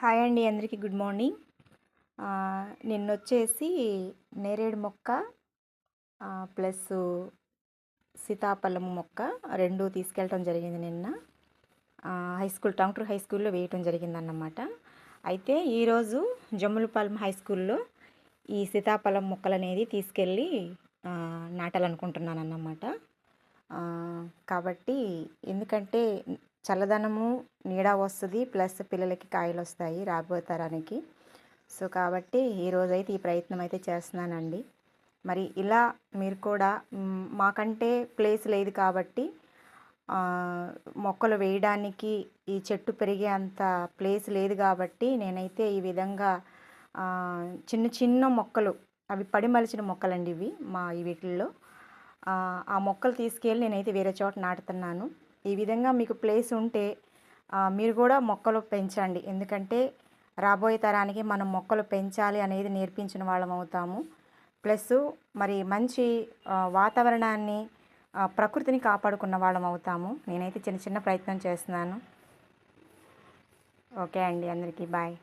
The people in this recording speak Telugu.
హాయ్ అండి, అందరికీ గుడ్ మార్నింగ్. నిన్నొచ్చేసి నేరేడు మొక్క ప్లస్ సీతాఫలం మొక్క 2 తీసుకెళ్ళటం జరిగింది నిన్న. హై స్కూల్ టంగుటూరు హై స్కూల్లో వేయటం జరిగిందన్నమాట. అయితే ఈరోజు జమ్ములపాలెం హై స్కూల్లో ఈ సీతాఫలం మొక్కలు అనేది తీసుకెళ్ళి నాటాలనుకుంటున్నాను అన్నమాట. కాబట్టి ఎందుకంటే చల్లదనము నీడ వస్తుంది, ప్లస్ పిల్లలకి కాయలు వస్తాయి రాబోయే తరానికి. సో కాబట్టి ఈరోజైతే ఈ ప్రయత్నం అయితే చేస్తున్నానండి. మరి ఇలా మీరు కూడా మాకంటే ప్లేస్ లేదు కాబట్టి మొక్కలు వేయడానికి ఈ చెట్టు పెరిగే అంత ప్లేస్ లేదు కాబట్టి నేనైతే ఈ విధంగా చిన్న చిన్న మొక్కలు, అవి పడిమలిచిన మొక్కలండి ఇవి ఈ వీటిల్లో. ఆ మొక్కలు తీసుకెళ్ళి నేనైతే వేరే చోట నాటుతున్నాను. ఈ విధంగా మీకు ప్లేస్ ఉంటే మీరు కూడా మొక్కలు పెంచండి. ఎందుకంటే రాబోయే తరానికి మనం మొక్కలు పెంచాలి అనేది నేర్పించిన వాళ్ళం అవుతాము. ప్లస్ మరి మంచి వాతావరణాన్ని, ప్రకృతిని కాపాడుకున్న వాళ్ళం అవుతాము. నేనైతే చిన్న చిన్న ప్రయత్నం చేస్తున్నాను. ఓకే అండి, అందరికీ బాయ్.